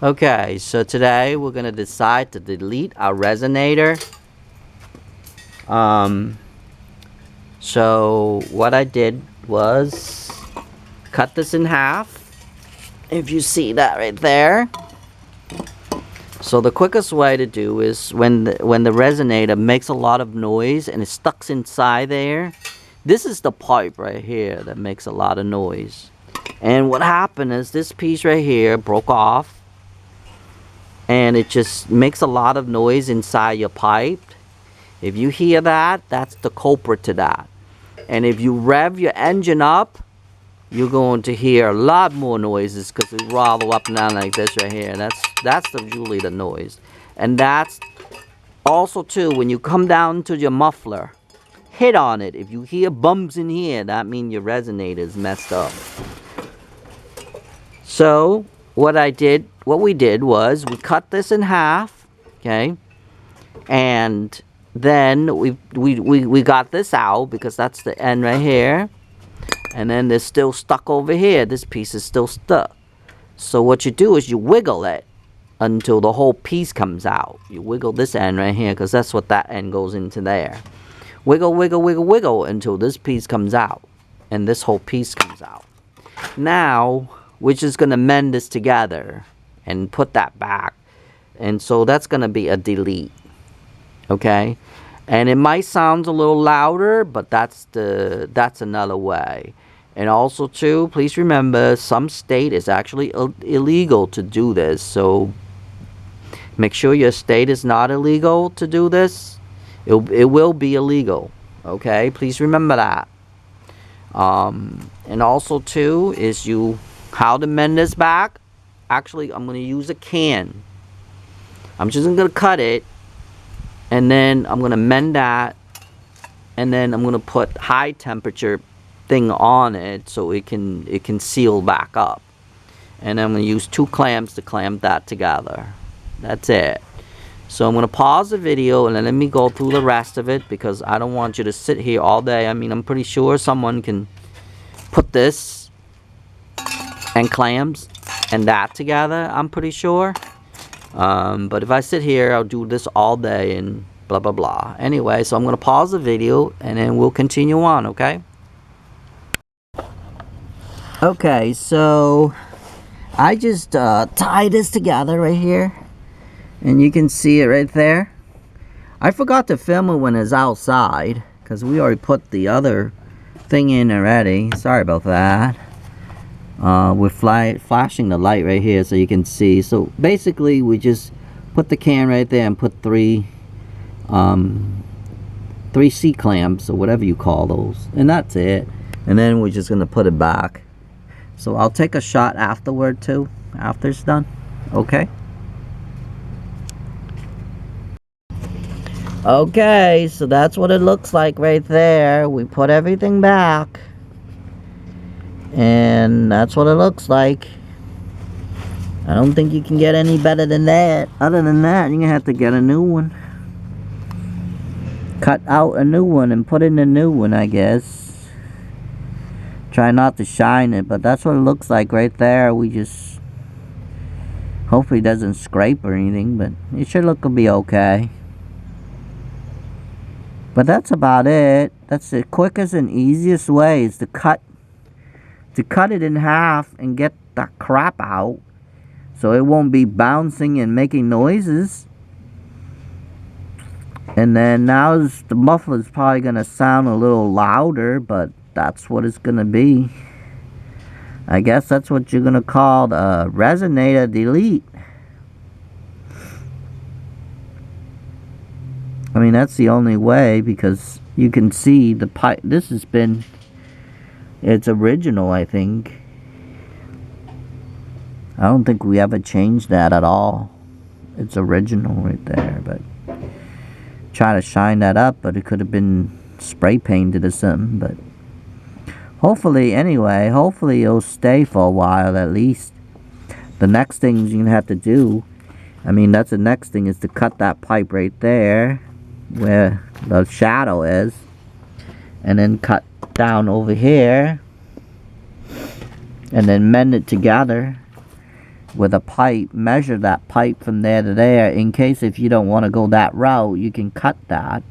Okay, so today we're gonna decide to delete our resonator. So what I did was cut this in half. If you see that right there. So the quickest way to do is when the resonator makes a lot of noise and it's stuck inside there. This is the pipe right here that makes a lot of noise. And what happened is this piece right here broke off. And it just makes a lot of noise inside your pipe. If you hear that, that's the culprit to that. And if you rev your engine up, you're going to hear a lot more noises because it rattle up and down like this right here. That's usually the noise. And that's also too, when you come down to your muffler, hit on it. If you hear bumps in here, that means your resonator is messed up. So what we did was we cut this in half, okay, and then we got this out because that's the end right here, and then there's still stuck over here. This piece is still stuck. So what you do is you wiggle it until the whole piece comes out. You wiggle this end right here because that's what that end goes into there. Wiggle, wiggle, wiggle, wiggle until this piece comes out and this whole piece comes out. Now we're just gonna mend this together and put that back, and so that's gonna be a delete, okay? And it might sound a little louder, but that's another way. And also too, please remember, some state is actually illegal to do this, so make sure your state is not illegal to do this. It will be illegal, okay? Please remember that. And also too is how to mend this back. Actually, I'm going to use a can. I'm just going to cut it, and then I'm going to mend that, and then I'm going to put high temperature thing on it so it can seal back up. And I'm going to use 2 clamps to clamp that together. That's it. So I'm going to pause the video and then let me go through the rest of it, because I don't want you to sit here all day. I mean, I'm pretty sure someone can put this and clamps and that together, I'm pretty sure. But if I sit here, I'll do this all day and blah blah blah. Anyway, so I'm going to pause the video and then we'll continue on, okay? Okay, so I just tied this together right here, and you can see it right there. I forgot to film it when it's outside because we already put the other thing in already. Sorry about that. We're flashing the light right here so you can see. So basically we just put the can right there and put three C clamps or whatever you call those, and that's it. And then we're just gonna put it back. So I'll take a shot afterward too, after it's done, okay? Okay, so that's what it looks like right there. We put everything back, and that's what it looks like. I don't think you can get any better than that. Other than that, you're gonna have to get a new one. Cut out a new one and put in a new one, I guess. Try not to shine it, but that's what it looks like right there. We just hopefully it doesn't scrape or anything, but it should look to be okay. But that's about it. That's the quickest and easiest way, is to cut it in half and get the crap out so it won't be bouncing and making noises. And then now the muffler is probably going to sound a little louder, but that's what it's going to be. I guess that's what you're going to call the resonator delete. I mean, that's the only way, because you can see the pipe. This has been, it's original, I think. I don't think we ever changed that at all. It's original right there, but try to shine that up, but it could have been spray painted or something. But hopefully, anyway, hopefully it'll stay for a while at least. The next thing you're gonna have to do, I mean, that's the next thing, is to cut that pipe right there where the shadow is, and then cut down over here and then mend it together with a pipe, measure that pipe from there to there. In case if you don't want to go that route, you can cut that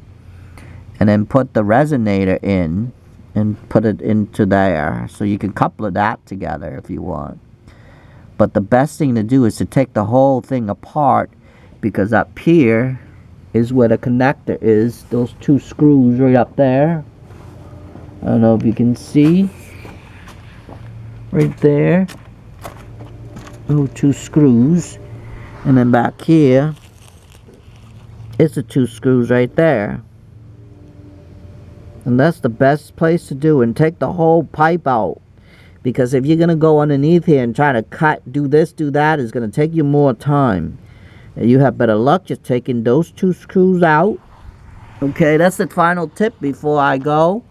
and then put the resonator in and put it into there, so you can couple that together if you want. But the best thing to do is to take the whole thing apart, because up here is where the connector is. Those two screws right up there, I don't know if you can see right there. Oh, two screws, and then back here it's the two screws right there. And that's the best place to do, and take the whole pipe out, because if you're gonna go underneath here and try to cut, do this, do that, it's gonna take you more time, and you have better luck just taking those two screws out. Okay, that's the final tip before I go.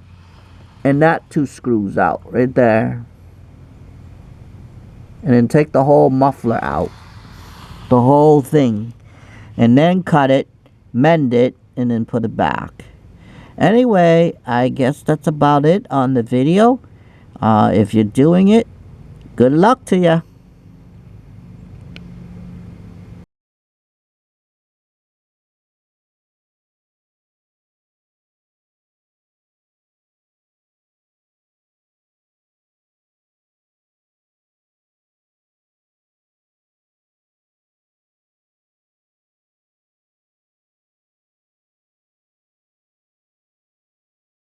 And that two screws out right there. And then take the whole muffler out, the whole thing, and then cut it, mend it, and then put it back. Anyway, I guess that's about it on the video. If you're doing it, good luck to you.